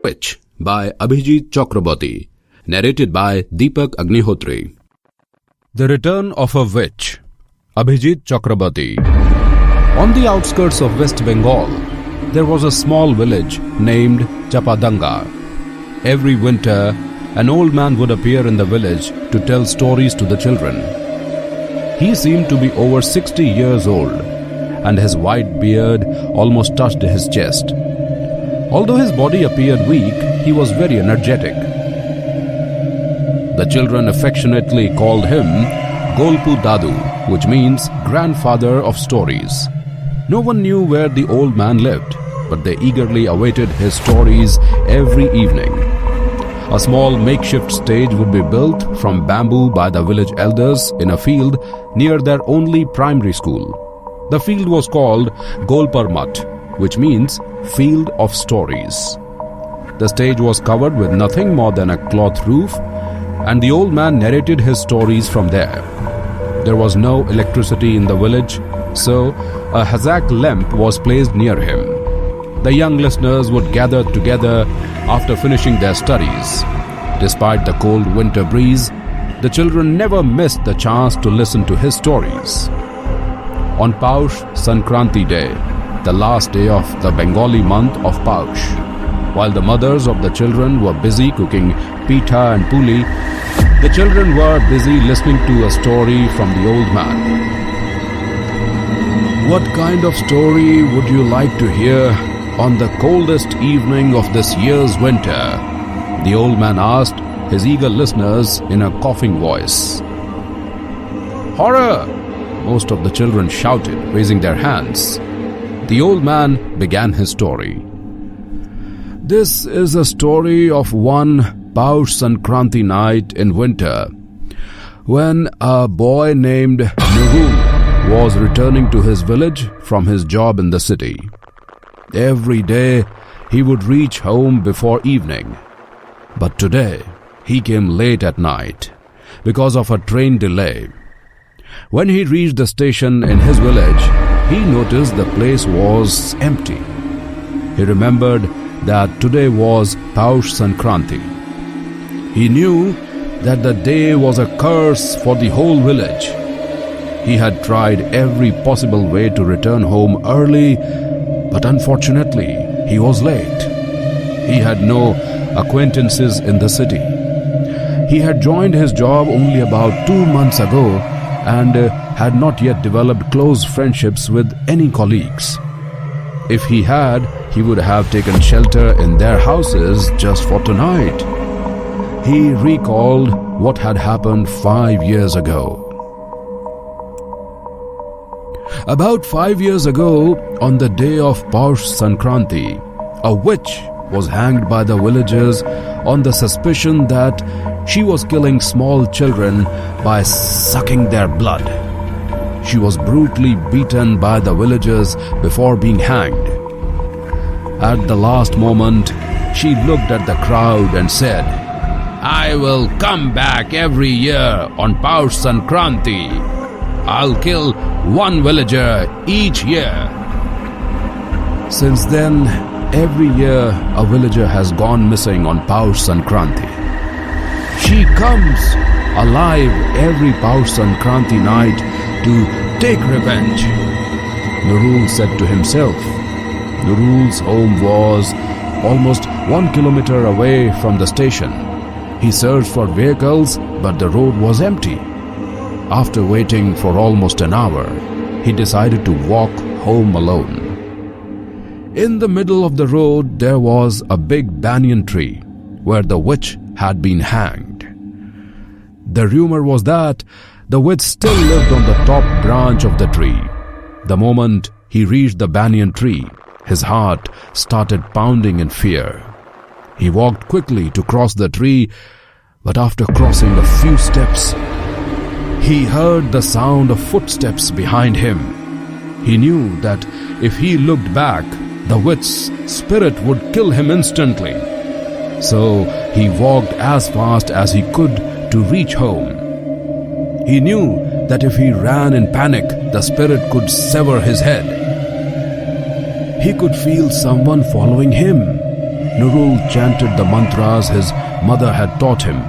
Witch by Abhijit Chakraborty, narrated by Deepak Agnihotri. The Return of a Witch, Abhijit Chakraborty. On the outskirts of West Bengal, there was a small village named Chapadanga. Every winter, an old man would appear in the village to tell stories to the children. He seemed to be over 60 years old, and his white beard almost touched his chest. Although his body appeared weak, he was very energetic. The children affectionately called him Golpu Dadu, which means grandfather of stories. No one knew where the old man lived, but they eagerly awaited his stories every evening. A small makeshift stage would be built from bamboo by the village elders in a field near their only primary school. The field was called Golparmat, which means Field of Stories. The stage was covered with nothing more than a cloth roof, and the old man narrated his stories from there. There was no electricity in the village, so a hazak lamp was placed near him. The young listeners would gather together after finishing their studies. Despite the cold winter breeze, the children never missed the chance to listen to his stories. On Poush Sankranti Day, the last day of the Bengali month of Poush, while the mothers of the children were busy cooking pitha and puli, the children were busy listening to a story from the old man. "What kind of story would you like to hear on the coldest evening of this year's winter?" the old man asked his eager listeners in a coughing voice. "Horror!" most of the children shouted, raising their hands. The old man began his story. "This is a story of one Poush Sankranti night in winter, when a boy named Nurul was returning to his village from his job in the city. Every day he would reach home before evening, but today he came late at night because of a train delay. When he reached the station in his village, he noticed the place was empty. He remembered that today was Poush Sankranti. He knew that the day was a curse for the whole village. He had tried every possible way to return home early, but unfortunately, he was late. He had no acquaintances in the city. He had joined his job only about 2 months ago and had not yet developed close friendships with any colleagues. If he had, he would have taken shelter in their houses just for tonight. He recalled what had happened 5 years ago. About 5 years ago, on the day of Poush Sankranti, a witch was hanged by the villagers on the suspicion that she was killing small children by sucking their blood. She was brutally beaten by the villagers before being hanged. At the last moment, she looked at the crowd and said, "I will come back every year on Poush Sankranti. I'll kill one villager each year." Since then, every year a villager has gone missing on Poush Sankranti. She comes alive every Poush Sankranti night to take revenge, Nurul said to himself. Nurul's home was almost 1 kilometer away from the station. He searched for vehicles, but the road was empty. After waiting for almost an hour, he decided to walk home alone. In the middle of the road, there was a big banyan tree where the witch had been hanged. The rumor was that the witch still lived on the top branch of the tree. The moment he reached the banyan tree, his heart started pounding in fear. He walked quickly to cross the tree, but after crossing a few steps, he heard the sound of footsteps behind him. He knew that if he looked back, the witch's spirit would kill him instantly. So he walked as fast as he could to reach home. He knew that if he ran in panic, the spirit could sever his head. He could feel someone following him. Nurul chanted the mantras his mother had taught him,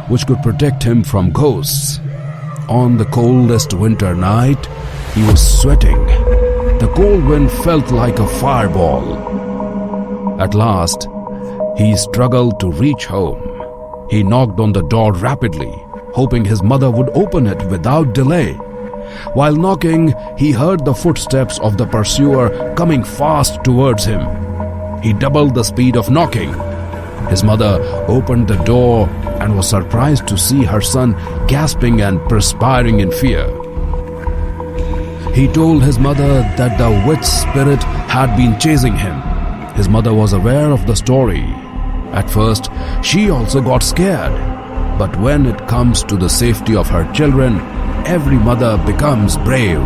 which could protect him from ghosts. On the coldest winter night, he was sweating. The cold wind felt like a fireball. At last, he struggled to reach home. He knocked on the door rapidly, hoping his mother would open it without delay. While knocking, he heard the footsteps of the pursuer coming fast towards him. He doubled the speed of knocking. His mother opened the door and was surprised to see her son gasping and perspiring in fear. He told his mother that the witch spirit had been chasing him. His mother was aware of the story. At first, she also got scared. But when it comes to the safety of her children, every mother becomes brave.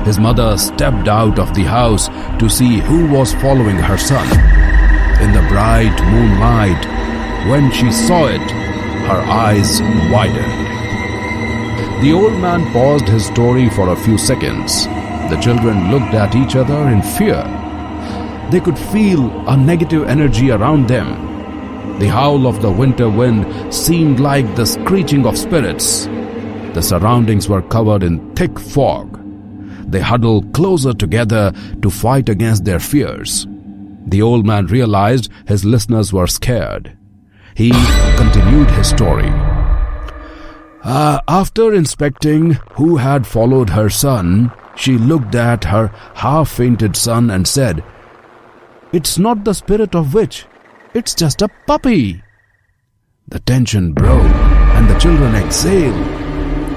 His mother stepped out of the house to see who was following her son. In the bright moonlight, when she saw it, her eyes widened. The old man paused his story for a few seconds. The children looked at each other in fear. They could feel a negative energy around them. The howl of the winter wind seemed like the screeching of spirits. The surroundings were covered in thick fog. They huddled closer together to fight against their fears. The old man realized his listeners were scared. He continued his story. After inspecting who had followed her son, she looked at her half-fainted son and said, "It's not the spirit of witch. It's just a puppy." The tension broke and the children exhaled,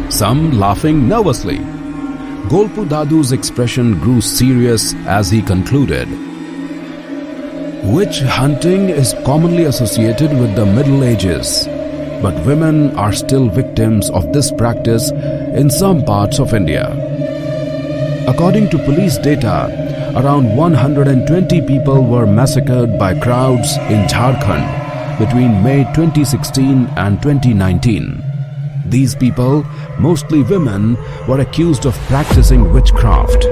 some laughing nervously. Golpu Dadu's expression grew serious as he concluded. Witch hunting is commonly associated with the Middle Ages, but women are still victims of this practice in some parts of India. According to police data, around 120 people were massacred by crowds in Jharkhand between May 2016 and 2019. These people, mostly women, were accused of practicing witchcraft.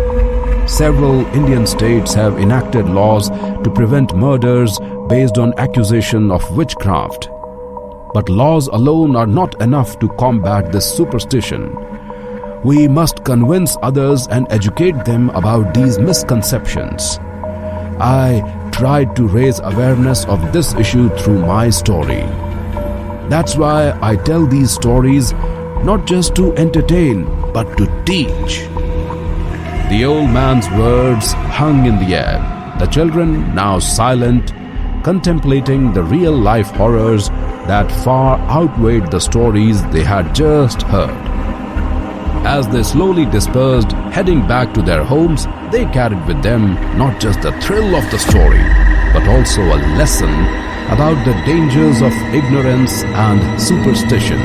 Several Indian states have enacted laws to prevent murders based on accusation of witchcraft. But laws alone are not enough to combat this superstition. We must convince others and educate them about these misconceptions. I tried to raise awareness of this issue through my story. That's why I tell these stories, not just to entertain, but to teach. The old man's words hung in the air. The children, now silent, contemplating the real-life horrors that far outweighed the stories they had just heard. As they slowly dispersed, heading back to their homes, they carried with them not just the thrill of the story, but also a lesson about the dangers of ignorance and superstition.